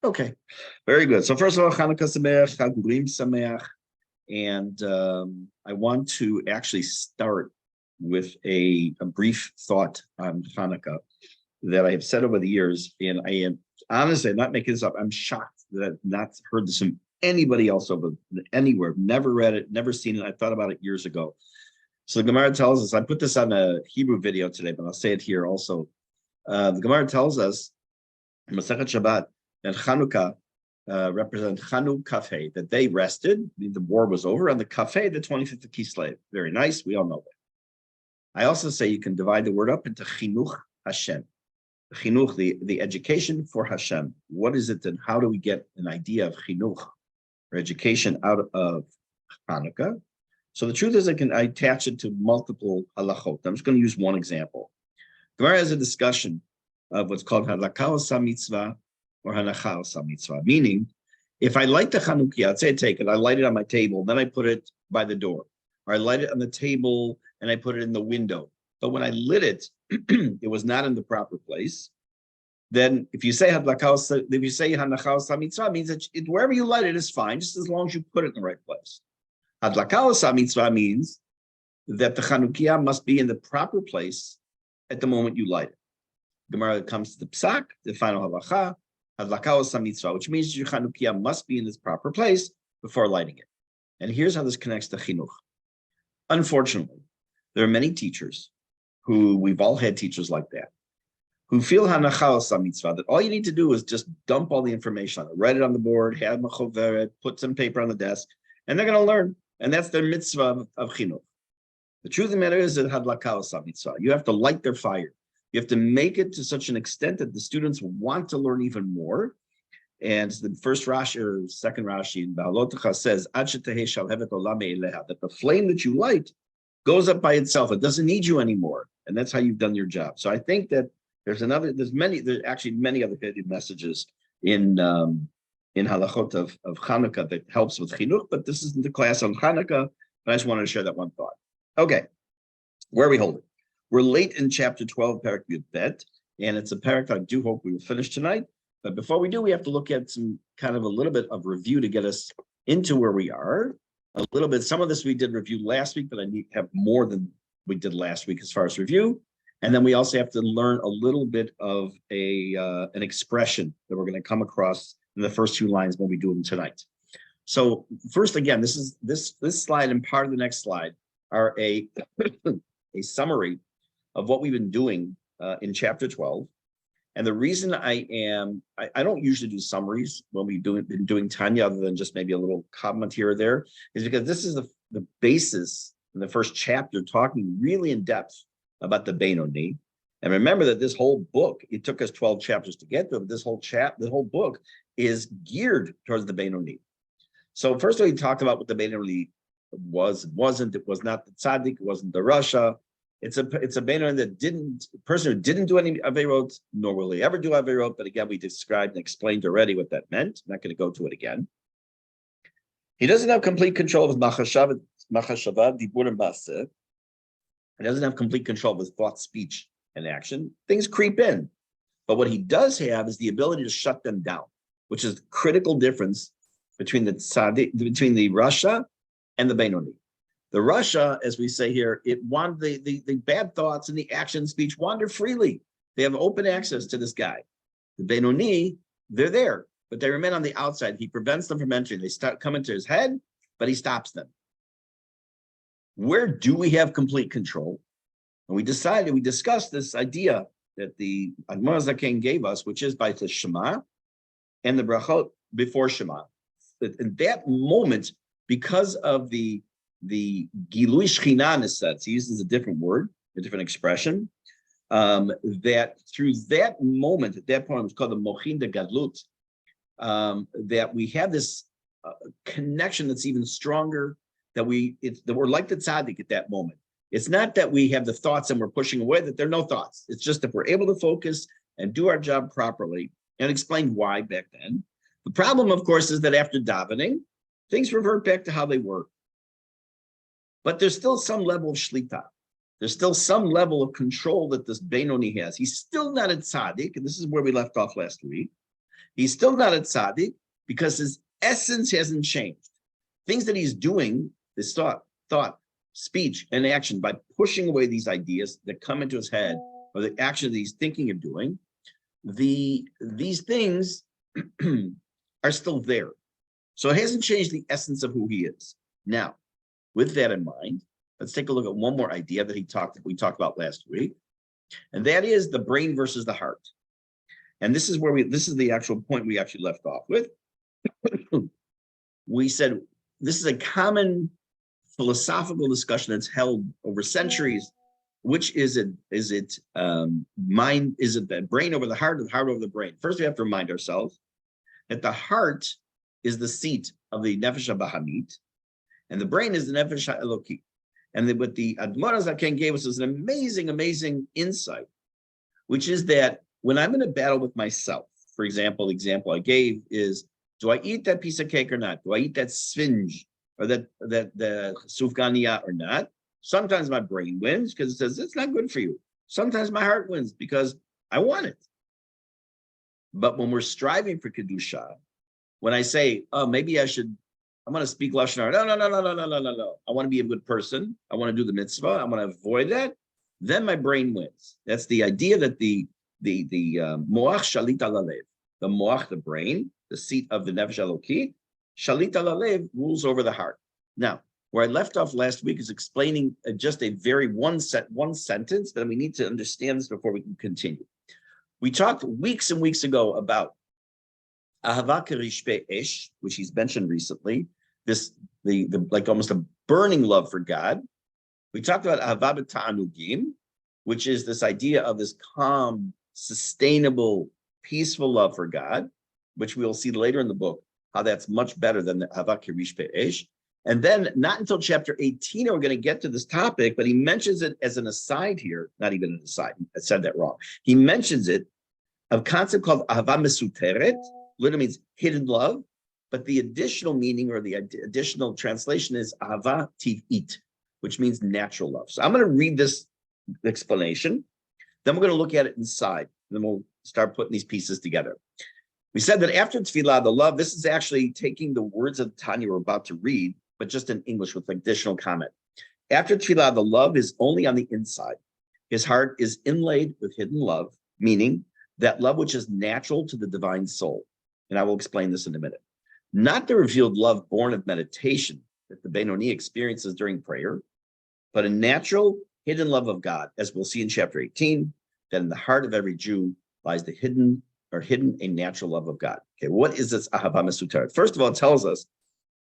Okay, very good. So first of all, Chanukah Sameach, Chag Urim Sameach, and I want to actually start with a brief thought on Hanukkah that I have said over the years, and I am honestly, I'm not making this up. I'm shocked that I've not heard this from anybody else over anywhere. Never read it, never seen it. I thought about it years ago. So the Gemara tells us, I put this on a Hebrew video today, but I'll say it here also. The Gemara tells us, Masechet Shabbat, that Chanukah represent Chanu Kafeh, that they rested, the war was over, on the Kafeh, the 25th of Kislev. Very nice, we all know that. I also say you can divide the word up into Chinuch Hashem. Chinuch, the education for Hashem. What is it and how do we get an idea of Chinuch, or education, out of Hanukkah? So the truth is I attach it to multiple halachot. I'm just going to use one example. Gemara has a discussion of what's called Hadlaka Osa Mitzvah or Hanacha Osa Mitzvah, meaning if I light the Chanukiah, let's say I take it, I light it on my table, then I put it by the door, or I light it on the table and I put it in the window. But when I lit it, it was not in the proper place. Then if you say Hanacha Osa Mitzvah, it means that wherever you light it is fine, just as long as you put it in the right place. Hadlaka Osa Mitzvah means that the Chanukiah must be in the proper place at the moment you light it. Gemara comes to the psak, the final halacha, Hadlaka Osa Mitzvah, which means your Chanukiah must be in its proper place before lighting it. And here's how this connects to chinuch. Unfortunately, there are many teachers who, we've all had teachers like that, who feel Hanacha Osa Mitzvah, that all you need to do is just dump all the information on it, write it on the board, have machoveret, put some paper on the desk, and they're going to learn. And that's their mitzvah of chinuch. The truth of the matter is that Hadlaka Osa Mitzvah, you have to light their fire. You have to make it to such an extent that the students want to learn even more. And the first Rashi or second Rashi in Ba'alotecha says, that the flame that you light goes up by itself. It doesn't need you anymore. And that's how you've done your job. So I think that there's actually many other hidden messages in halachot of Chanukah that helps with chinuch, but this isn't the class on Chanukah, but I just wanted to share that one thought. Okay, where are we holding? We're late in chapter 12, Parak Yud Bet, and it's a parak I do hope we will finish tonight. But before we do, we have to look at some kind of a little bit of review to get us into where we are. A little bit, some of this we did review last week, but I need to have more than we did last week as far as review. And then we also have to learn a little bit of an expression that we're going to come across in the first two lines when we do them tonight. So first, again, this slide and part of the next slide are a summary of what we've been doing in chapter 12. And the reason I don't usually do summaries when we've been doing Tanya, other than just maybe a little comment here or there, is because this is the basis in the first chapter, talking really in depth about the Benoni. And remember that this whole book, it took us 12 chapters to get to, but this whole book is geared towards the Benoni. So first of all, he talked about what the Benoni was not the tzaddik, it wasn't the Rasha. It's a Benoni that person who didn't do any averot, nor will he ever do averot. But again, we described and explained already what that meant. I'm not going to go to it again. He doesn't have complete control of his machashava, dibur, and baseh. He doesn't have complete control of his thought, speech, and action. Things creep in. But what he does have is the ability to shut them down, which is the critical difference between the tzaddik, between the Rasha and the Benoni. The Rasha, as we say here, the bad thoughts and the action speech wander freely. They have open access to this guy. The Benoni, they're there, but they remain on the outside. He prevents them from entering. They come into his head, but he stops them. Where do we have complete control? And we discussed this idea that the Admor Zaken gave us, which is by the Shema and the brachot before Shema. In that moment, because of the Gilui Shechina said, he uses a different word, a different expression, that through that moment, at that point, it was called the Mochin de Gadlut, that we have this connection that's even stronger, that we're like the tzaddik at that moment. It's not that we have the thoughts and we're pushing away, that there are no thoughts. It's just that we're able to focus and do our job properly, and explain why back then. The problem, of course, is that after davening, things revert back to how they were. But there's still some level of shlita. There's still some level of control that this Benoni has. He's still not a tzaddik, and this is where we left off last week. He's still not a tzaddik because his essence hasn't changed. Things that he's doing, his thought, speech, and action, by pushing away these ideas that come into his head, or the action that he's thinking of doing, these things are still there. So it hasn't changed the essence of who he is. Now, with that in mind, let's take a look at one more idea that we talked about last week, and that is the brain versus the heart. And this is the actual point we actually left off with. We said this is a common philosophical discussion that's held over centuries. Which is it? Is it mind? Is it the brain over the heart, or the heart over the brain? First, we have to remind ourselves that the heart is the seat of the nefesh habahamit, and the brain is the nefesh ha'eloki. And what the Admor Zaken gave us is an amazing, amazing insight, which is that when I'm in a battle with myself, for example, the example I gave is, do I eat that piece of cake or not? Do I eat that sphinge or the sufganiya or not? Sometimes my brain wins because it says it's not good for you. Sometimes my heart wins because I want it. But when we're striving for kedusha, when I say, oh, maybe I'm going to speak lashon hara. No. I want to be a good person. I want to do the mitzvah. I want to avoid that. Then my brain wins. That's the idea that the moach shalit al halev, the moach, the brain, the seat of the nefesh eloki, shalit al halev, rules over the heart. Now, where I left off last week is explaining just a very one sentence, but we need to understand this before we can continue. We talked weeks and weeks ago about ahava kerishpe esh, which he's mentioned recently. The like almost a burning love for God. We talked about ahava b'ta'anugim, which is this idea of this calm, sustainable, peaceful love for God, which we'll see later in the book how that's much better than the ahava kerishpe esh. And then not until chapter 18 are we going to get to this topic, but he mentions it as an aside here, not even an aside, I said that wrong. He mentions it, a concept called ahava mesuteret, literally means hidden love, but the additional meaning or the additional translation is ahava tiv'it, which means natural love. So I'm going to read this explanation, then we're going to look at it inside, and then we'll start putting these pieces together. We said that after tefillah, the love, this is actually taking the words of Tanya we're about to read, but just in English with additional comment. After tefillah, the love is only on the inside. His heart is inlaid with hidden love, meaning that love which is natural to the divine soul. And I will explain this in a minute. Not the revealed love born of meditation that the Benoni experiences during prayer, but a natural hidden love of God, as we'll see in chapter 18, that in the heart of every Jew lies the hidden a natural love of God. Okay, what is this ahava mesuteret? First of all, it tells us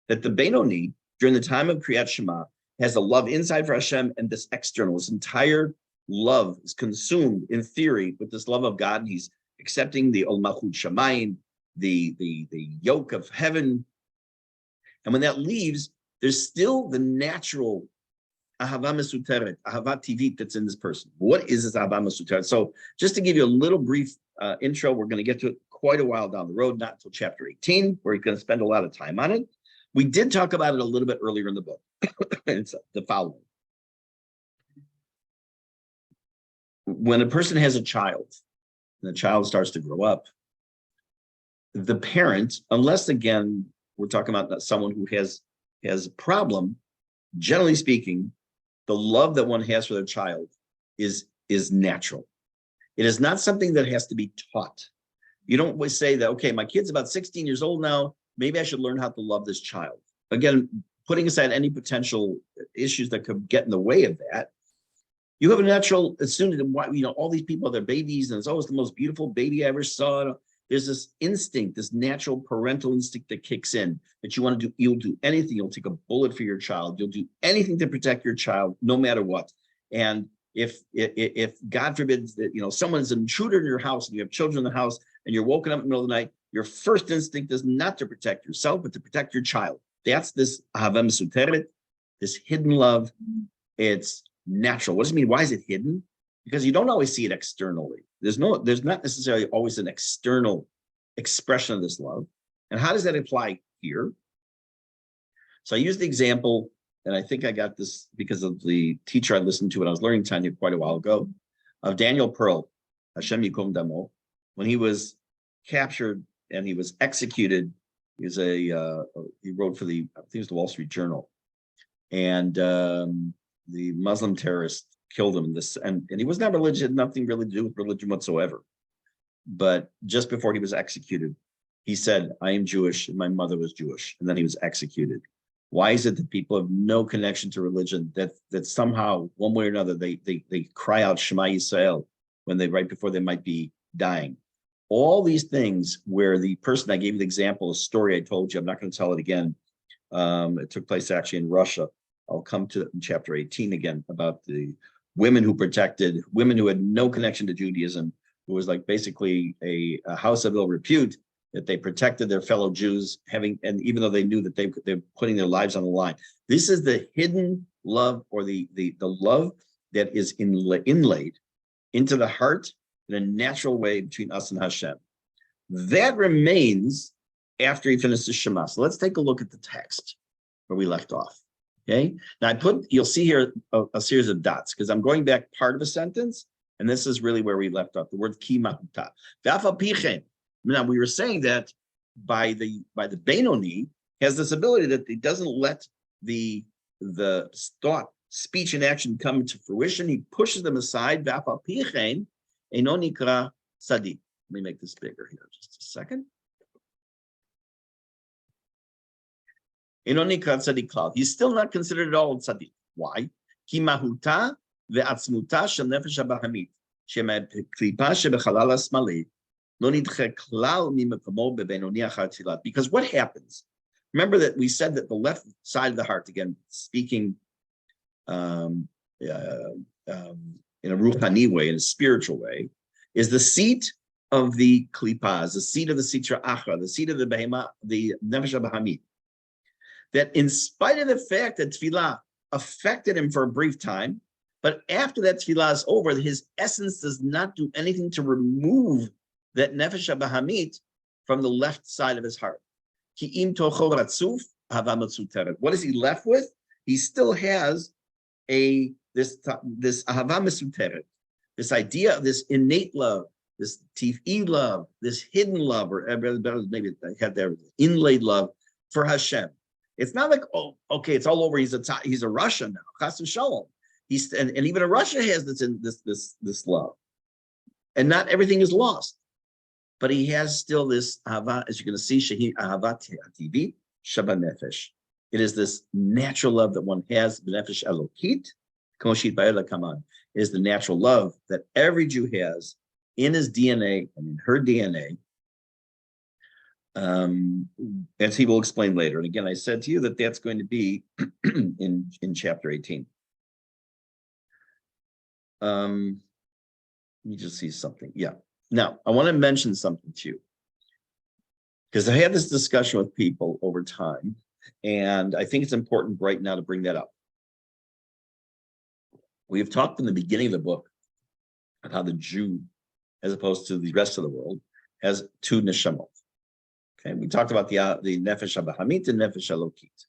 that the Benoni, during the time of Kriyat Shema, has a love inside for Hashem and this external. His entire love is consumed, in theory, with this love of God. And he's accepting the Ol Malchut Shamayim, the yoke of heaven. And when that leaves, there's still the natural ahava mesuteret, ahava tivit that's in this person. What is this ahava mesuteret? So just to give you a little brief intro, we're going to get to it quite a while down the road, not until chapter 18, where he's going to spend a lot of time on it. We did talk about it a little bit earlier in the book. It's the following. When a person has a child, and the child starts to grow up, the parent, unless again, we're talking about someone who has a problem, generally speaking, the love that one has for their child is natural. It is not something that has to be taught. You don't always say that, okay, my kid's about 16 years old now, maybe I should learn how to love this child. Again, putting aside any potential issues that could get in the way of that, you have a natural, as soon as, all these people have their babies, and it's always the most beautiful baby I ever saw. There's this instinct, this natural parental instinct that kicks in, that you want to do, you'll do anything. You'll take a bullet for your child. You'll do anything to protect your child, no matter what. And if God forbid that, someone's an intruder in your house and you have children in the house and you're woken up in the middle of the night, your first instinct is not to protect yourself, but to protect your child. That's this ahava mesuteret, this hidden love. It's natural. What does it mean? Why is it hidden? Because you don't always see it externally. There's not necessarily always an external expression of this love. And how does that apply here? So I used the example, and I think I got this because of the teacher I listened to when I was learning Tanya quite a while ago, of Daniel Pearl, Hashem Yikom Damo, when he was captured and he was executed. He was he wrote for I think it was the Wall Street Journal, and the Muslim terrorist killed him. And he was not religious, nothing really to do with religion whatsoever. But just before he was executed, he said, "I am Jewish, and my mother was Jewish," and then he was executed. Why is it that people have no connection to religion, that somehow, one way or another, they cry out Shema Yisrael when right before they might be dying? All these things where the person, I gave you the example, a story I told you, I'm not going to tell it again. It took place actually in Russia. I'll come to it in chapter 18 again, about the women who protected, women who had no connection to Judaism, who was like basically a house of ill repute, that they protected their fellow Jews, and even though they knew that they're putting their lives on the line. This is the hidden love, or the love that is inlaid into the heart in a natural way between us and Hashem. That remains after he finishes Shema. So let's take a look at the text where we left off. Okay. Now you'll see here a series of dots, because I'm going back part of a sentence, and this is really where we left off. The word ki mahuta. Now we were saying that by the Benoni has this ability that he doesn't let the thought, speech, and action come to fruition. He pushes them aside. Let me make this bigger here, just a second. He's still not considered at all tzaddik. Why? Ki mahuta ve'atzmuta shel nefesh habahamit shemeklipa shebechalal hasmali lo nidche klal mimekomo bebenoni achar tfilat. Because what happens? Remember that we said that the left side of the heart, again, speaking in a ruchani way, in a spiritual way, is the seat of the klipa, is the seat of the sitra achra, the seat of the behema, the nefesh habahamit. That in spite of the fact that tefillah affected him for a brief time, but after that tefillah is over, his essence does not do anything to remove that nefesh habahamit from the left side of his heart. What is he left with? He still has this ahava mesuteret, this idea of this innate love, this tif'i love, this hidden love, or maybe I had there inlaid love for Hashem. It's not like, oh, okay, it's all over. He's a Russian now. Chas v'shalom. And even a Russia has this love, and not everything is lost. But he has still this ahava, as you're going to see, shehi ahavat hativi shaba nefesh. It is this natural love that one has, b'nefesh elokit, koshit ba'ela kaman. It is the natural love that every Jew has in his DNA and in her DNA. As he will explain later. And again, I said to you that that's going to be in chapter 18. Let me just see something. Yeah. Now, I want to mention something to you, because I had this discussion with people over time, and I think it's important right now to bring that up. We have talked in the beginning of the book about how the Jew, as opposed to the rest of the world, has two neshamot. Okay, we talked about the nefesh habahamit and nefesh elokit.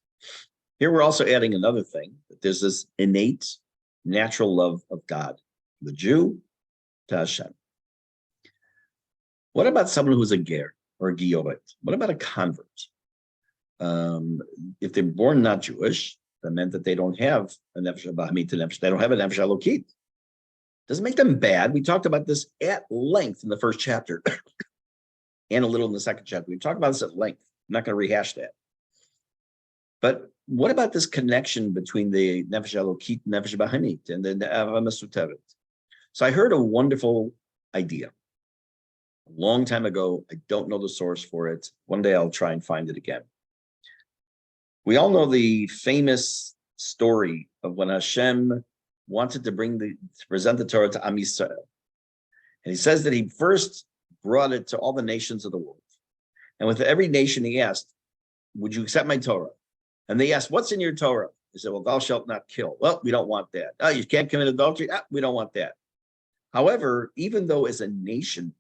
Here we're also adding another thing, that there's this innate, natural love of God, the Jew to Hashem. What about someone who's a ger or a gioret? What about a convert? If they're born not Jewish, that meant that they don't have a nefesh habahamit and nefesh, they don't have a nefesh elokit. Doesn't make them bad. We talked about this at length in the first chapter. And a little in the second chapter. We talked about this at length. I'm not going to rehash that. But what about this connection between the nefesh elokit, nefesh habahamit, and the ahava mesuteret? So I heard a wonderful idea a long time ago. I don't know the source for it. One day I'll try and find it again. We all know the famous story of when Hashem wanted to present the Torah to Am Yisrael. And he says that he first brought it to all the nations of the world. And with every nation he asked, would you accept my Torah? And they asked, what's in your Torah? He said, well, thou shalt not kill. Well, we don't want that. Oh, you can't commit adultery? We don't want that. However, even though as a nation,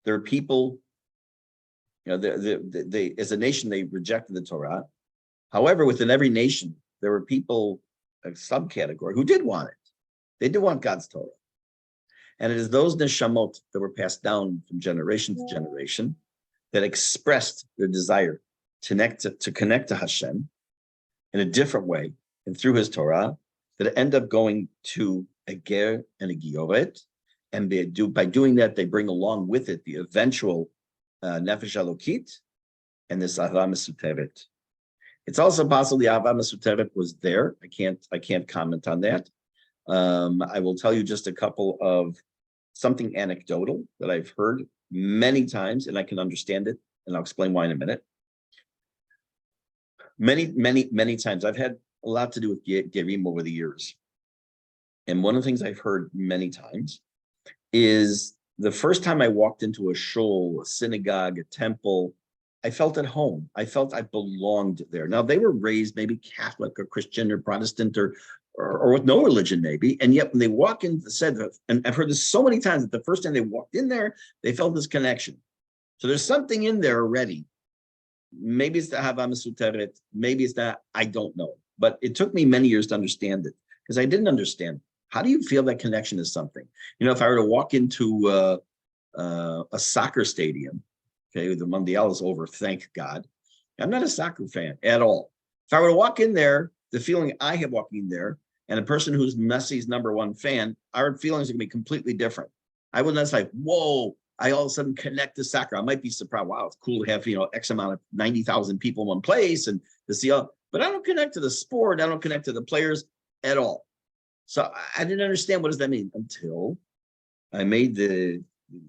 there are people, as a nation, they rejected the Torah. However, within every nation, there were people, a subcategory, who did want it. They did want God's Torah. And it is those neshamot that were passed down from generation to generation that expressed their desire to connect to Hashem in a different way and through his Torah, that end up going to a ger and a gioret. And by doing that, they bring along with it the eventual nefesh alokit and this ahava mesuteret. It's also possible the ahava mesuteret was there. I can't comment on that. I will tell you just a couple of something anecdotal that I've heard many times, and I can understand it, and I'll explain why in a minute. Many times. I've had a lot to do with gerim over the years. And one of the things I've heard many times is the first time I walked into a shul, a synagogue, a temple, I felt at home. I felt I belonged there. Now, they were raised maybe Catholic or Christian or Protestant or with no religion maybe, and yet when they walk in, and I've heard this so many times, that the first time they walked in there, they felt this connection. So there's something in there already. Maybe it's the ahava mesuteret, maybe it's that, I don't know. But it took me many years to understand it, because I didn't understand. How do you feel that connection is something? You know, if I were to walk into a soccer stadium, okay, the Mundial is over, thank God. I'm not a soccer fan at all. If I were to walk in there, the feeling I have walking in there, and a person who's Messi's #1 fan, our feelings are gonna be completely different. I wouldn't say, whoa, I all of a sudden connect to soccer. I might be surprised, wow, it's cool to have, X amount of 90,000 people in one place and to see all, but I don't connect to the sport. I don't connect to the players at all. So I didn't understand what does that mean until I made the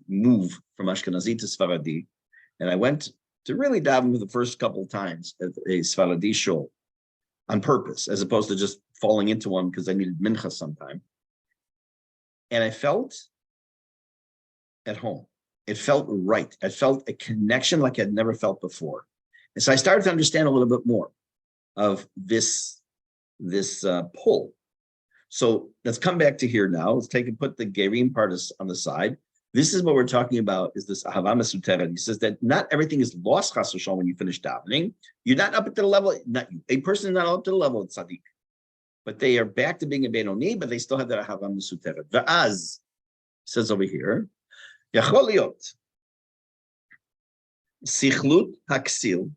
move from Ashkenazi to Sfaradi, and I went to really daven for the first couple of times at a Sfaradi shul on purpose, as opposed to just falling into one because I needed mincha sometime. And I felt at home. It felt right. I felt a connection like I'd never felt before. And so I started to understand a little bit more of this pull. So let's come back to here now. Let's put the gerim part on the side. This is what we're talking about, is this ahava mesuteret. He says that not everything is lost, chas v'shalom, when you finish davening. You're not up to the level, a person is not up to the level of tzaddik, but they are back to being a benoni, but they still have that ahava mesuteret. V'az, says over here, yachol liot, sichlut haksil,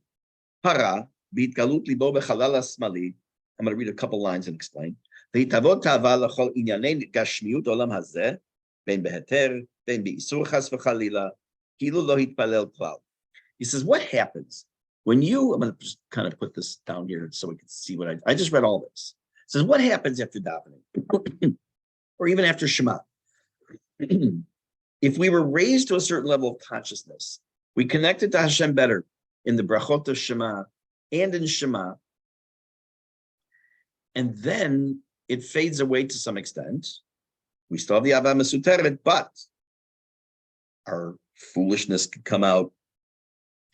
para, b'itgalut libo b'chalal ha'smali. I'm going to read a couple lines and explain. והתאבות תאווה לכל ענייני גשמיות עולם הזה, בין בהיתר, בין באיסור חס וחלילה, כאילו לא התפלל כלל. He says, what happens when you, I'm going to just kind of put this down here so we can see what I just read all this. It says, what happens after davening? Or even after Shema? If we were raised to a certain level of consciousness, we connected to Hashem better in the brachot of Shema and in Shema, and then it fades away to some extent. We still have the ahava mesuteret, but our foolishness could come out.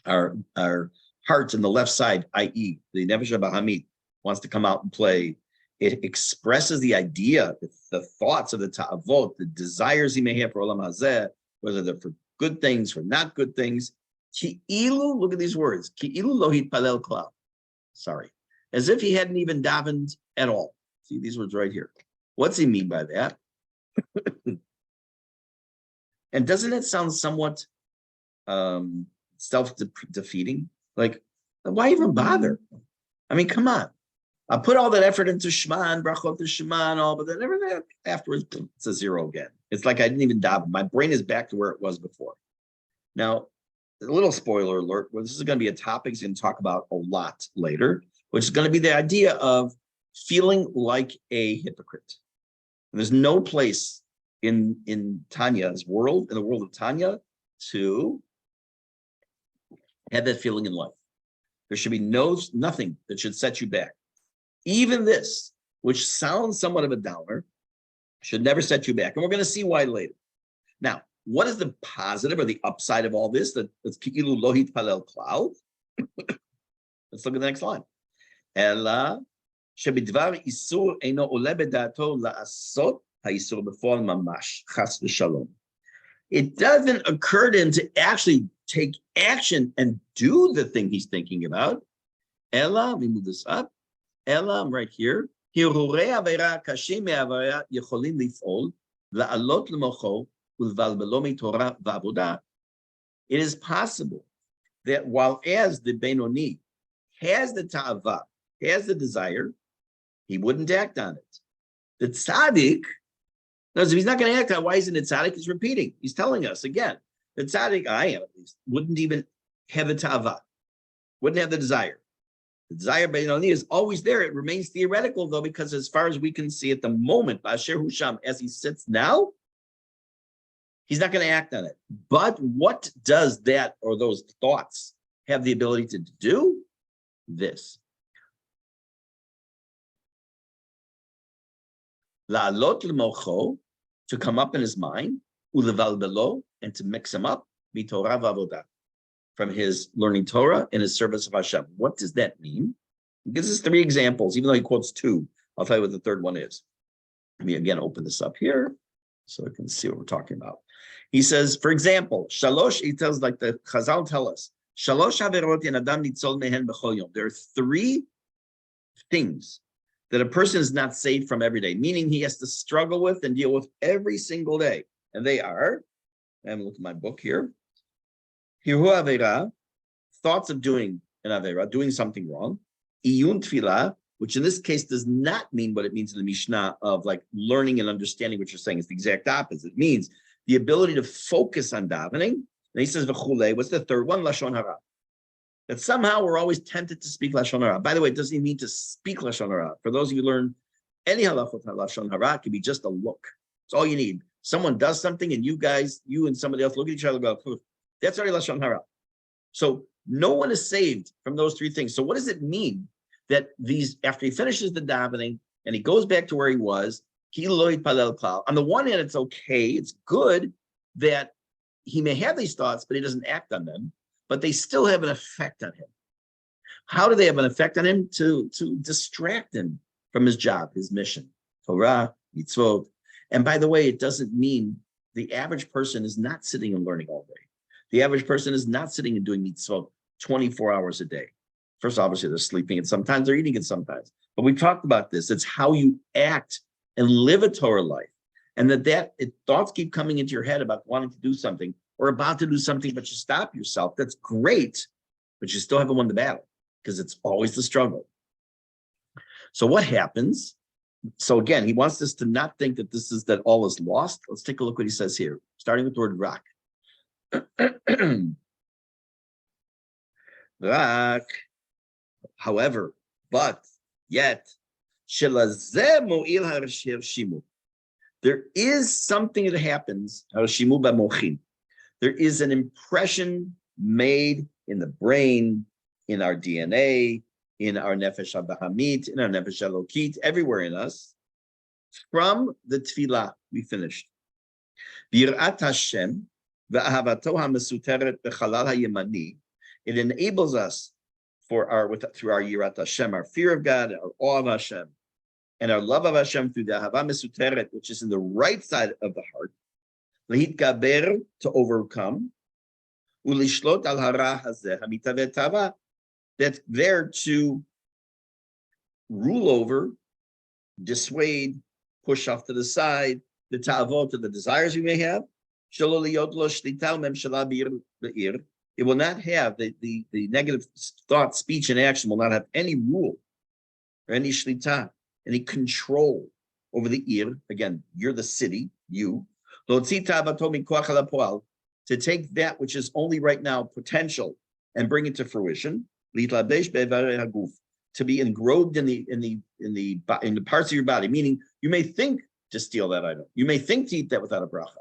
Our heart in the left side, i.e., the nefesh habahamit, wants to come out and play. It expresses the idea, the thoughts of the ta'avot, the desires he may have for olam hazeh, whether they're for good things, for not good things. Ki'ilu, look at these words. Ki'ilu lo hitpalel klal. Sorry. As if he hadn't even davened at all. See these words right here. What's he mean by that? And doesn't it sound somewhat self-defeating? Like, why even bother? I mean, come on. I put all that effort into Shema and brachot to Shema and all, but then everything afterwards, it's a zero again. It's like I didn't even daven. My brain is back to where it was before. Now, a little spoiler alert, well, this is going to be a topic he's going to talk about a lot later, which is going to be the idea of feeling like a hypocrite. And there's no place in Tanya's world, in the world of Tanya, to have that feeling in life. There should be nothing that should set you back. Even this, which sounds somewhat of a downer, should never set you back. And we're going to see why later. Now, what is the positive or the upside of all this? That's ki'ilu lo hitpalel klal. Let's look at the next line. Ela shebidvar isur eino ole bedato la'asot ha'isur before mamash chas v'shalom. It doesn't occur to him to actually take action and do the thing he's thinking about. Ela, let me move this up. Ela, I'm right here. Hirurei avera kashim me'avera yecholim lif'ol La'alot l'mocho ulvalbelo miTorah va'avodah. It is possible that while as the Benoni has the ta'ava, has the desire, he wouldn't act on it. The tzaddik, no, if he's not going to act on it, why isn't it tzaddik? He's repeating. He's telling us again. The tzaddik, I am at least, wouldn't even have the ta'ava, wouldn't have the desire. The desire Benoni is always there. It remains theoretical, though, because as far as we can see at the moment, Ba'asher Husham, as he sits now, he's not going to act on it. But what does that or those thoughts have the ability to do? This. La'alot l'mocho, to come up in his mind, ulevalbelo, and to mix him up, miTorah v'avodah, from his learning Torah and his service of Hashem. What does that mean? He gives us 3 examples, even though he quotes 2. I'll tell you what the third one is. Let me again open this up here so I can see what we're talking about. He says, for example, he tells, like the Chazal tell us, there are 3 things that a person is not saved from every day, meaning he has to struggle with and deal with every single day. And they are, and look at my book here, Hiru Avera, thoughts of doing an Avera, doing something wrong, Iyun Tfilah, which in this case does not mean what it means in the Mishnah of like learning and understanding what you're saying. It's the exact opposite. It means the ability to focus on davening. And he says, V'chulei, what's the third one? Lashon hara. That somehow we're always tempted to speak Lashon hara. By the way, it doesn't even mean to speak Lashon hara. For those of you who learn any halachot Lashon hara, it can be just a look. It's all you need. Someone does something and you and somebody else look at each other and go, that's already Lashon hara. So no one is saved from those 3 things. So what does it mean that these, after he finishes the davening and he goes back to where he was, on the one hand, it's okay, it's good that he may have these thoughts, but he doesn't act on them, but they still have an effect on him. How do they have an effect on him? To distract him from his job, his mission, Torah, mitzvot. And by the way, it doesn't mean the average person is not sitting and learning all day. The average person is not sitting and doing mitzvot 24 hours a day. First, obviously, they're sleeping and sometimes they're eating it sometimes. But we talked about this. It's how you act and live a Torah life. And thoughts keep coming into your head about wanting to do something or about to do something, but you stop yourself. That's great, but you still haven't won the battle because it's always the struggle. So what happens? So again, he wants us to not think that all is lost. Let's take a look what he says here, starting with the word rak. Rak, however, but yet, there is something that happens. There is an impression made in the brain, in our DNA, in our nefesh habahamit, in our nefesh halokit, everywhere in us, from the tefillah we finished. Birat Hashem ve'ahavato hamesuteret bechalal hayemani. It enables us through our yirat Hashem, our fear of God, our awe of Hashem, and our love of Hashem through the ahava mesuteret, which is in the right side of the heart, lehitgaber, to overcome, ulishlot al hara hazeh hamitavet tava, that's there to rule over, dissuade, push off to the side, the ta'avot, the desires we may have. It will not have the negative thought, speech, and action will not have any rule or any shlita, any control over the ir. Again, you're the city, you. To take that which is only right now potential and bring it to fruition. To be engrobed in the parts of your body, meaning you may think to steal that item, you may think to eat that without a bracha,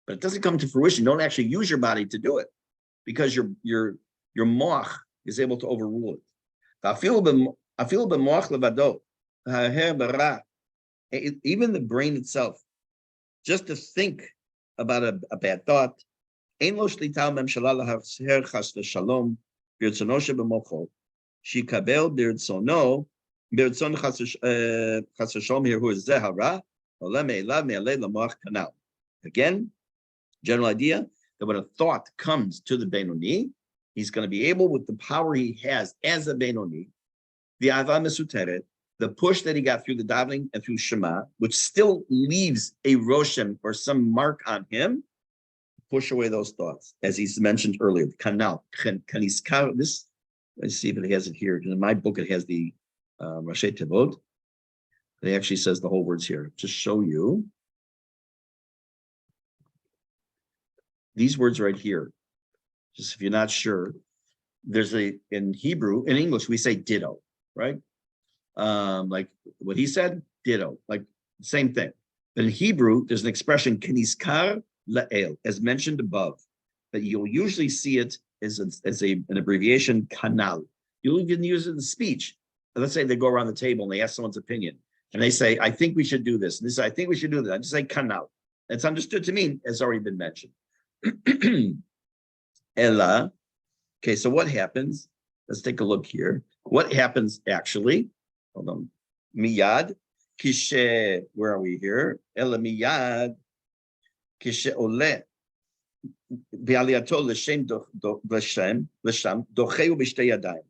but it doesn't come to fruition. You don't actually use your body to do it because your moach is able to overrule it. Even the brain itself, just to think about a bad thought, shikabel birdsono, birdson chasashom here, who is zehara, canal. Again, general idea that when a thought comes to the Benoni, he's going to be able, with the power he has as a Benoni, the Ava Mesuteret, the push that he got through the davening and through Shema, which still leaves a roshem or some mark on him, push away those thoughts, as he's mentioned earlier. Kanal, kaniskar. This, let's see if it has it here. In my book, it has the Rashi Tevot. It actually says the whole words here. Just show you these words right here. Just if you're not sure, there's in Hebrew, in English, we say ditto, right? Like what he said, ditto, like same thing. But in Hebrew, there's an expression, keniskar la'el, as mentioned above, but you'll usually see it as an abbreviation, kanal. You'll even use it in speech. Let's say they go around the table and they ask someone's opinion, and they say, I think we should do this. And they say, I think we should do that. I just say kanal. It's understood to mean, as already been mentioned. Ella. Okay, so what happens? Let's take a look here. What happens actually? Hold on. Miyad. Kishe, where are we here? Ella miyad. Kishe ole.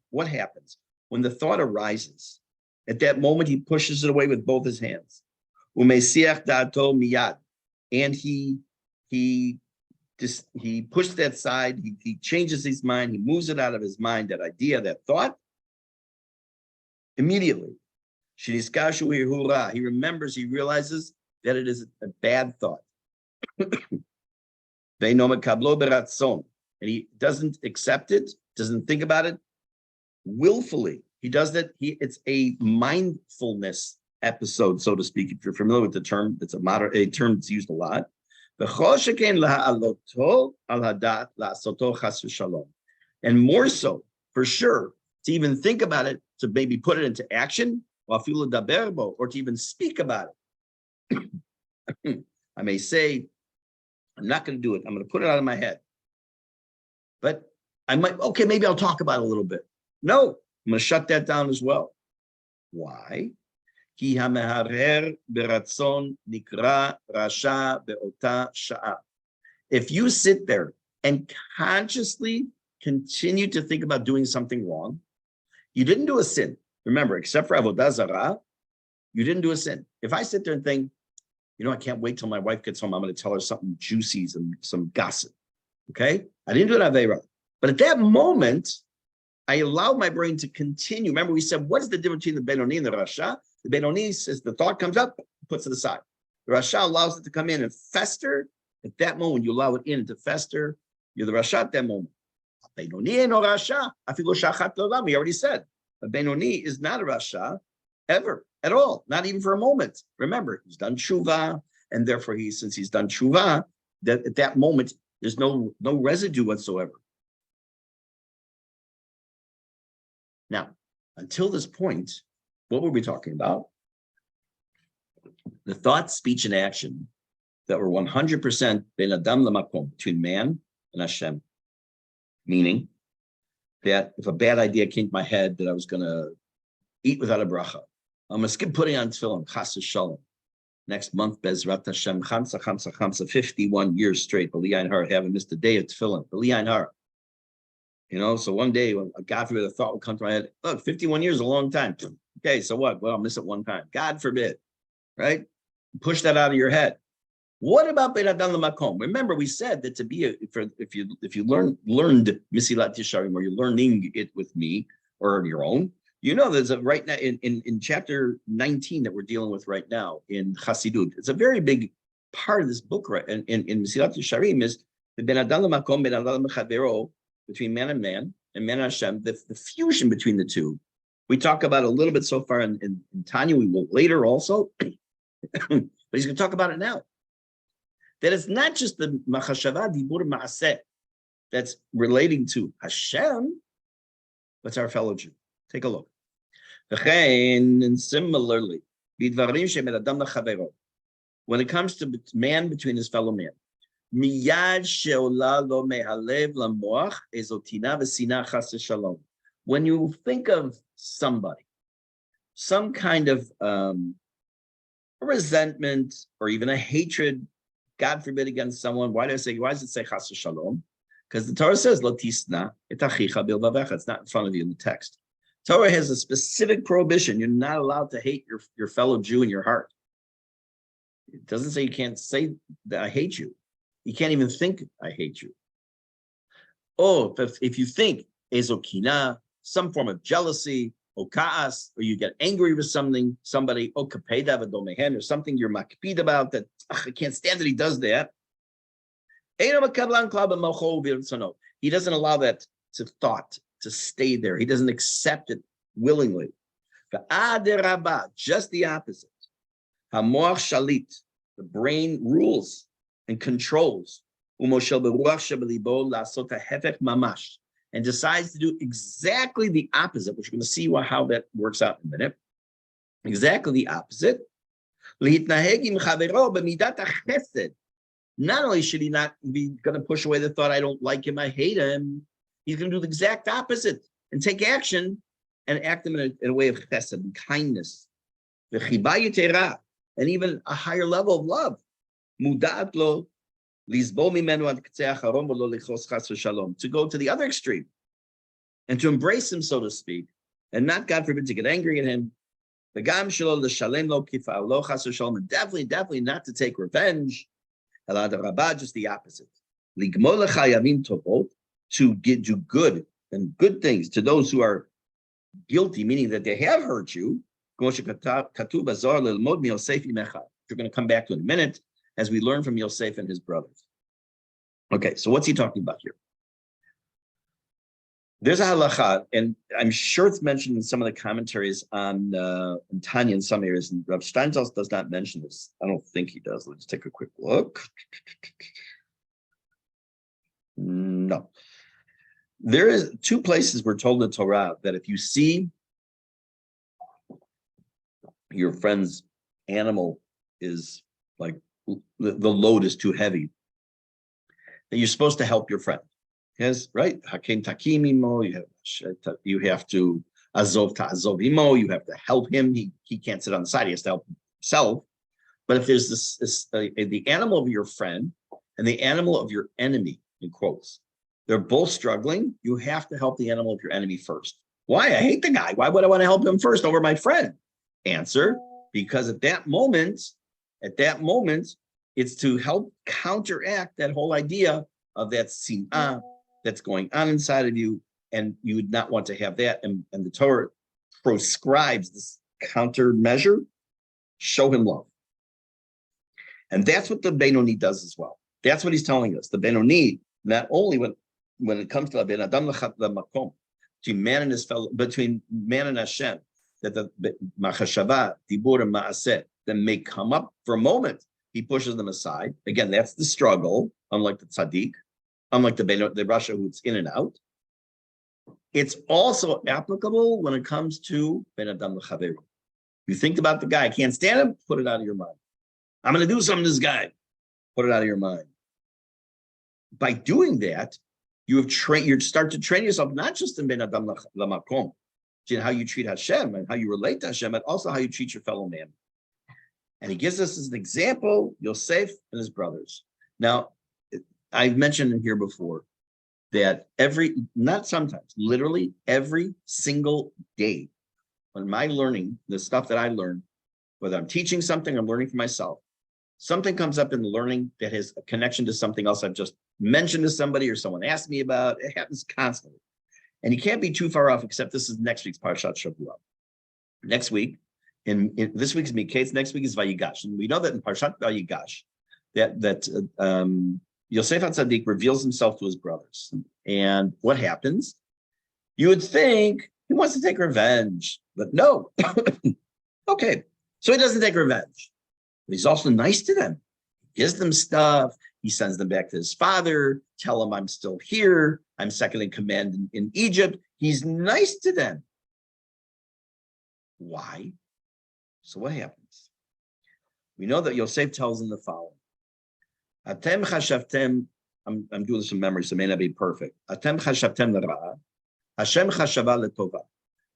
What happens? When the thought arises, at that moment he pushes it away with both his hands. And he pushed that aside, he changes his mind, he moves it out of his mind, that idea, that thought, immediately. He remembers, he realizes that it is a bad thought. And he doesn't accept it, doesn't think about it willfully. He does that. It's a mindfulness episode, so to speak. If you're familiar with the term, it's a term that's used a lot. And more so, for sure, to even think about it, to maybe put it into action, or to even speak about it. I may say, I'm not going to do it. I'm going to put it out of my head. But I might, okay, maybe I'll talk about it a little bit. No, I'm going to shut that down as well. Why? If you sit there and consciously continue to think about doing something wrong, you didn't do a sin. Remember, except for Avodah Zarah, you didn't do a sin. If I sit there and think, you know, I can't wait till my wife gets home, I'm going to tell her something juicy, some gossip. Okay? I didn't do an Aveira. But at that moment, I allowed my brain to continue. Remember, we said, what is the difference between the Benoni and the Rasha? The Benoni says the thought comes up, puts it aside. The Rasha allows it to come in and fester. At that moment, you allow it in to fester. You're the Rasha at that moment. Benoni and no Rasha. We already said. A Benoni is not a Rasha ever, at all, not even for a moment. Remember, he's done tshuva, and therefore, since he's done tshuva, that at that moment, there's no residue whatsoever. Now, until this point, what were we talking about? The thought, speech, and action that were 100% ben adam lamakom, between man and Hashem. Meaning that if a bad idea came to my head that I was going to eat without a bracha, I'm going to skip putting on tefillin, chas v'shalom. Next month, Bezrat Hashem, chamsa, 51 years straight. B'li Ein Har, haven't missed a day of tefillin. B'li Ein Har. You know, so one day, when God forbid, a thought would come to my head. Look, 51 years is a long time. Okay, so what? Well, I'll miss it one time. God forbid, right? Push that out of your head. What about Ben Adam L'Makom? Remember, we said that to be if you learned Misilat Yesharim, or you're learning it with me or on your own, you know there's a right now in chapter 19 that we're dealing with right now in Chassidut. It's a very big part of this book, right? In Misilat Yesharim is the Ben Adam L'Makom, Ben Adam L'Chavero, between man and man and Hashem, the fusion between the two. We talk about a little bit so far in Tanya. We will later also, but he's going to talk about it now. That it's not just the machashava dibur ma'aseh that's relating to Hashem, but it's our fellow Jew. Take a look. And similarly, when it comes to man between his fellow man, when you think of somebody, some kind of resentment or even a hatred, God forbid, against someone, why does it say chas shalom? Because the Torah says, lo tisna et achicha bilvavecha. It's not in front of you in the text. Torah has a specific prohibition. You're not allowed to hate your fellow Jew in your heart. It doesn't say you can't say that I hate you. You can't even think I hate you. Oh, if you think ezokina, some form of jealousy, or kaas, or you get angry with somebody, or kapeda v'domehen, or something you're makpid about that, I can't stand that he does that. He doesn't allow that to stay there. He doesn't accept it willingly. Just the opposite. Hamoach shalit, the brain rules and controls, and decides to do exactly the opposite, which we're going to see how that works out in a minute. Exactly the opposite. Not only should he not be going to push away the thought, I don't like him, I hate him, he's going to do the exact opposite and take action and act them in a way of chesed and kindness. And even a higher level of love. To go to the other extreme and to embrace him, so to speak, and not, God forbid, to get angry at him. And definitely not to take revenge. Just the opposite. To do good and good things to those who are guilty, meaning that they have hurt you. We're going to come back to in a minute as we learn from Yosef and his brothers. Okay, so what's he talking about here? There's a halacha, and I'm sure it's mentioned in some of the commentaries on Tanya in some areas, and Rav Steinsaltz does not mention this. I don't think he does. Let's take a quick look. No. There is two places we're told in the Torah that if you see your friend's animal is like the load is too heavy, then you're supposed to help your friend. Yes, right? Hakim takimimo, you have to azov ta'azovimo, you have to help him. He can't sit on the side, he has to help himself. But if there's the animal of your friend and the animal of your enemy, in quotes, they're both struggling, you have to help the animal of your enemy first. Why? I hate the guy. Why would I want to help him first over my friend? Answer, because at that moment, it's to help counteract that whole idea of that sin'ah that's going on inside of you, and you would not want to have that. And the Torah proscribes this countermeasure, show him love. And that's what the Benoni does as well. That's what he's telling us. The Benoni, not only when it comes to Ben Adam Makom, between man and his fellow, between man and Hashem, that the machashava, dibur, and ma'aseh, then may come up for a moment. He pushes them aside. Again, that's the struggle, unlike the tzaddik, unlike the Rasha who's in and out. It's also applicable when it comes to Ben Adam L'Chaveru. You think about the guy, I can't stand him, put it out of your mind. I'm going to do something to this guy, put it out of your mind. By doing that, you start to train yourself, not just in Ben Adam L'Makom, in how you treat Hashem and how you relate to Hashem, but also how you treat your fellow man. And he gives us as an example, Yosef and his brothers. Now, I've mentioned in here before that literally every single day, when my learning, the stuff that I learn, whether I'm teaching something, I'm learning for myself, something comes up in the learning that has a connection to something else I've just mentioned to somebody or someone asked me about. It happens constantly. And you can't be too far off, except this is next week's Parshat Shavua. Next week, in this week's Miketz, next week is Vayigash. And we know that in Parshat Vayigash, that Yosef HaTzadik reveals himself to his brothers. And what happens? You would think he wants to take revenge, but no. Okay, so he doesn't take revenge. But he's also nice to them. He gives them stuff. He sends them back to his father, tell him I'm still here. I'm second in command in Egypt. He's nice to them. Why? So what happens? We know that Yosef tells them the following. Atem chashavtem, I'm doing this from memory, so it may not be perfect. Atem chashavtem l'ra'a, Hashem chashava l'tova.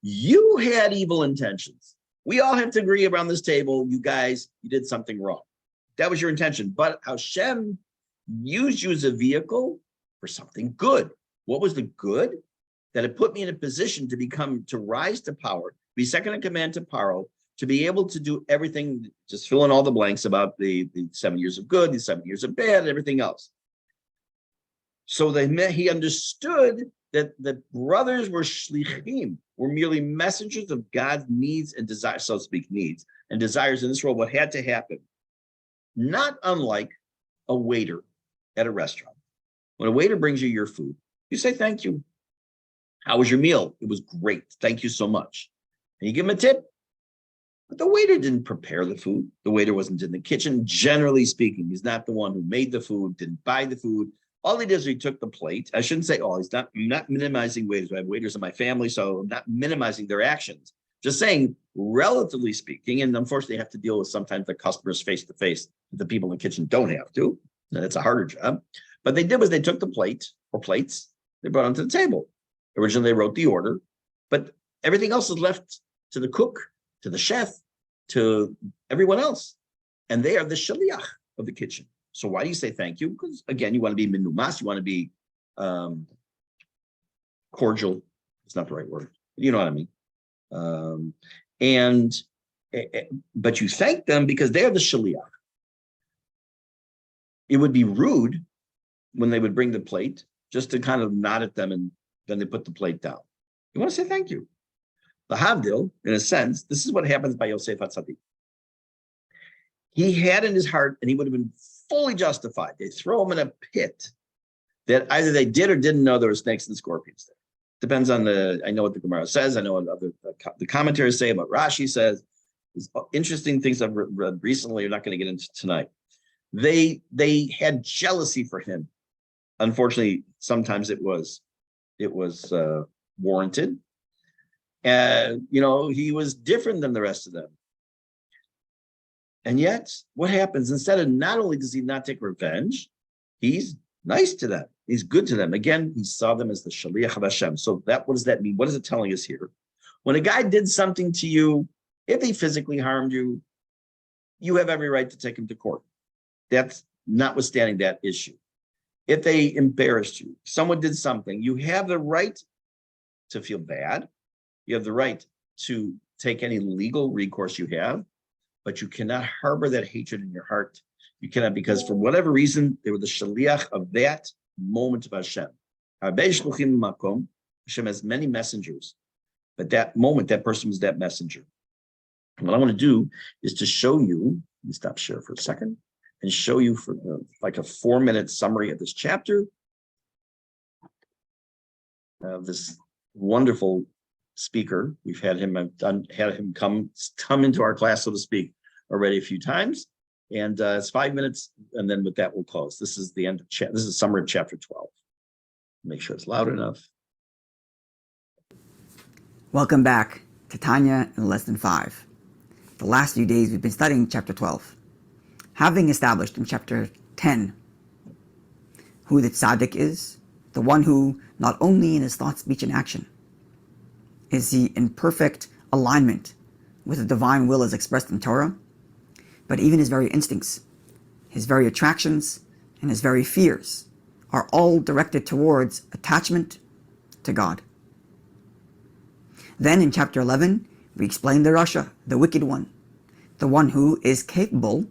You had evil intentions. We all have to agree around this table, you guys, you did something wrong. That was your intention. But Hashem used you as a vehicle for something good. What was the good? that it put me in a position to rise to power, be second in command to Paro, to be able to do everything, just fill in all the blanks about the 7 years of good, the 7 years of bad, and everything else. So he understood that the brothers were shlichim, were merely messengers of God's needs and desires, so to speak, needs and desires in this world, what had to happen. Not unlike a waiter at a restaurant. When a waiter brings you your food, you say, thank you. How was your meal? It was great. Thank you so much. And you give him a tip. But the waiter didn't prepare the food. The waiter wasn't in the kitchen, generally speaking. He's not the one who made the food, didn't buy the food. All he did is he took the plate. I shouldn't say all. I'm not minimizing waiters. I have waiters in my family, so I'm not minimizing their actions. Just saying, relatively speaking, and unfortunately, I have to deal with sometimes the customers face to face. The people in the kitchen don't have to. That's a harder job. But they did was they took the plate or plates, they brought them to the table. Originally, they wrote the order, but everything else is left to the cook, to the chef, to everyone else. And they are the shaliach of the kitchen. So why do you say thank you? Because again, you want to be minumas, you want to be cordial. It's not the right word. You know what I mean? But you thank them because they're the shaliach. It would be rude when they would bring the plate just to kind of nod at them and then they put the plate down. You want to say thank you. The Havdil, in a sense, this is what happens by Yosef HaTzadik. He had in his heart, and he would have been fully justified. They throw him in a pit that either they did or didn't know there were snakes and scorpions there. Depends on I know what the Gemara says. I know what the commentaries say, about Rashi says. There's interesting things I've read recently. You're not going to get into tonight. They had jealousy for him. Unfortunately, sometimes it was warranted. He was different than the rest of them. And yet, what happens? Instead of not only does he not take revenge, he's nice to them. He's good to them. Again, he saw them as the Shaliach of Hashem. So what does that mean? What is it telling us here? When a guy did something to you, if he physically harmed you, you have every right to take him to court. That's notwithstanding that issue. If they embarrassed you, someone did something, you have the right to feel bad. You have the right to take any legal recourse you have, but you cannot harbor that hatred in your heart. You cannot, because for whatever reason, they were the shaliach of that moment of Hashem. Hashem has many messengers, but that moment, that person was that messenger. And what I want to do is to show you, let me stop share for a second, and show you for like a 4-minute summary of this chapter of this wonderful speaker. We've had him come into our class, so to speak, already a few times. And it's 5 minutes, and then with that we'll close. This is the end of this is a summary of chapter 12. Make sure it's loud enough. Welcome back to Tanya in Lesson 5. The last few days we've been studying chapter 12. Having established in chapter 10 who the tzaddik is, the one who, not only in his thought, speech, and action, is he in perfect alignment with the divine will as expressed in Torah, but even his very instincts, his very attractions, and his very fears are all directed towards attachment to God. Then in chapter 11, we explain the Rasha, the wicked one, the one who is capable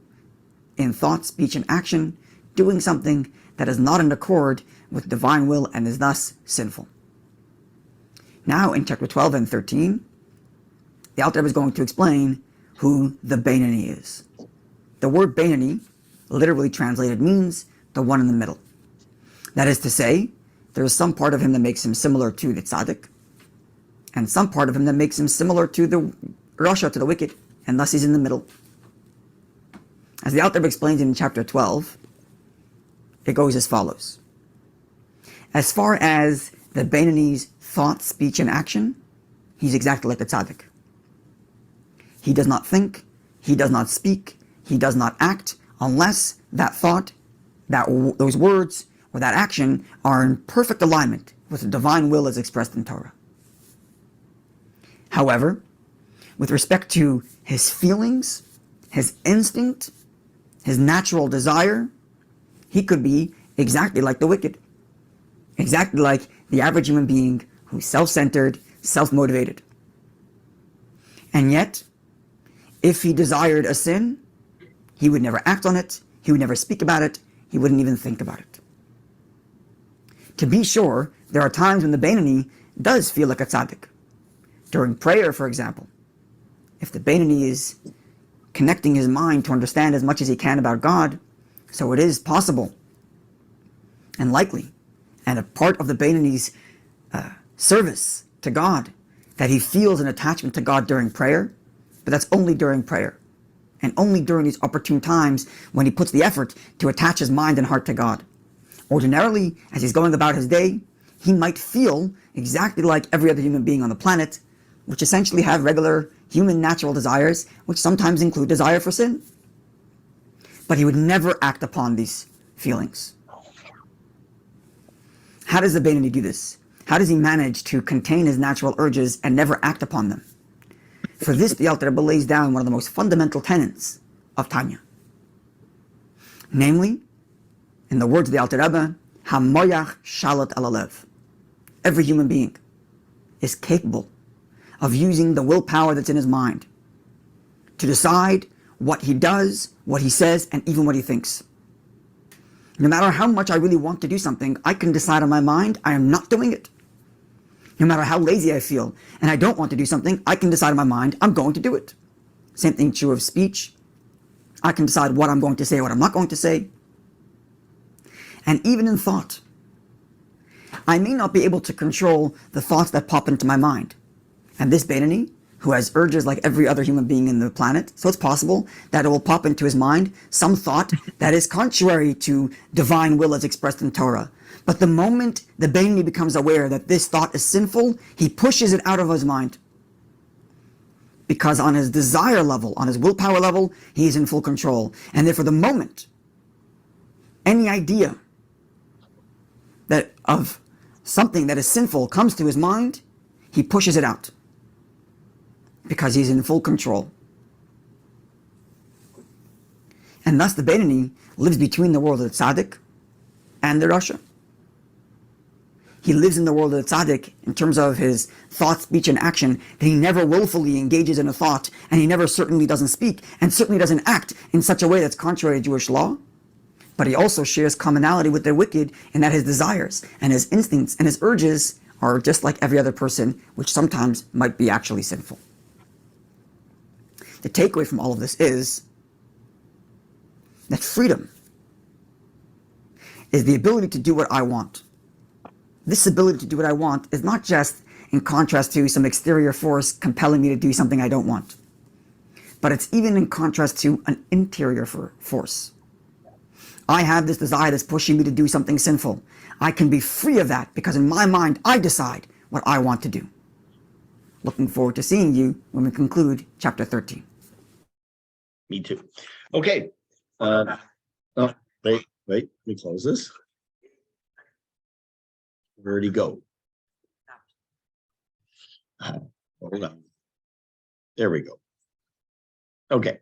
in thought, speech, and action, doing something that is not in accord with divine will and is thus sinful. Now in chapter 12 and 13, the Alter Rebbe is going to explain who the Beinani is. The word Beinani, literally translated, means the one in the middle. That is to say, there is some part of him that makes him similar to the tzaddik, and some part of him that makes him similar to the Rasha, to the wicked, and thus he's in the middle. As the Alter Rebbe explains in chapter 12, it goes as follows. As far as the Beinani's thought, speech, and action, he's exactly like the tzaddik. He does not think, he does not speak, he does not act unless that thought, those words, or that action are in perfect alignment with the divine will as expressed in Torah. However, with respect to his feelings, his instinct, his natural desire, he could be exactly like the wicked, exactly like the average human being who's self-centered, self-motivated. And yet, if he desired a sin, he would never act on it, he would never speak about it, he wouldn't even think about it. To be sure, there are times when the Beinoni does feel like a tzaddik. During prayer, for example, if the Beinoni is connecting his mind to understand as much as he can about God, so it is possible and likely, and a part of the Beinoni's service to God, that he feels an attachment to God during prayer, but that's only during prayer, and only during these opportune times when he puts the effort to attach his mind and heart to God. Ordinarily, as he's going about his day, he might feel exactly like every other human being on the planet, which essentially have regular human natural desires, which sometimes include desire for sin. But he would never act upon these feelings. How does the Beinoni do this? How does he manage to contain his natural urges and never act upon them? For this, the Alter Rebbe lays down one of the most fundamental tenets of Tanya. Namely, in the words of the Alter Rebbe, HaMoyach Shalat Alalev. Every human being is capable of using the willpower that's in his mind to decide what he does, what he says, and even what he thinks. No matter how much I really want to do something, I can decide in my mind I am not doing it. No matter how lazy I feel and I don't want to do something, I can decide in my mind I'm going to do it. Same thing true of speech. I can decide what I'm going to say, what I'm not going to say. And even in thought, I may not be able to control the thoughts that pop into my mind. And this Beinoni, who has urges like every other human being in the planet, so it's possible that it will pop into his mind some thought that is contrary to divine will as expressed in Torah. But the moment the Beinoni becomes aware that this thought is sinful, he pushes it out of his mind. Because on his desire level, on his willpower level, he is in full control. And therefore the moment any idea that of something that is sinful comes to his mind, he pushes it out. Because he's in full control. And thus the Beinoni lives between the world of the tzaddik and the rasha. He lives in the world of the tzaddik in terms of his thought, speech, and action, that he never willfully engages in a thought, and he never certainly doesn't speak, and certainly doesn't act in such a way that's contrary to Jewish law. But he also shares commonality with the wicked in that his desires and his instincts and his urges are just like every other person, which sometimes might be actually sinful. The takeaway from all of this is that freedom is the ability to do what I want. This ability to do what I want is not just in contrast to some exterior force compelling me to do something I don't want, but it's even in contrast to an interior force. I have this desire that's pushing me to do something sinful. I can be free of that because in my mind I decide what I want to do. Looking forward to seeing you when we conclude chapter 13. Me too. Okay. Oh, wait. Let me close this. Where'd he go? Hold on. There we go. Okay.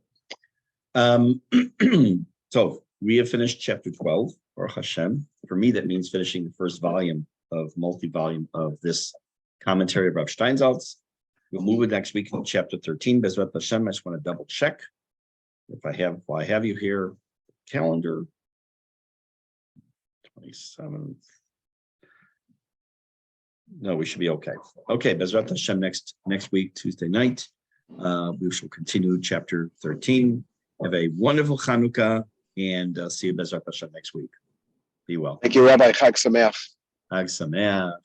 So we have finished chapter 12, Baruch Hashem. For me, that means finishing the first volume of multi-volume of this commentary of Rav Steinsaltz. We'll move it next week to chapter 13. Bezrat Hashem, I just want to double check if I have you here, calendar 27th. No, we should be okay. Okay, Bezrat Hashem next week, Tuesday night. We shall continue chapter 13. Have a wonderful Chanukah, and see you Bezrat Hashem next week. Be well. Thank you, Rabbi. Chag Sameach. Chag Sameach.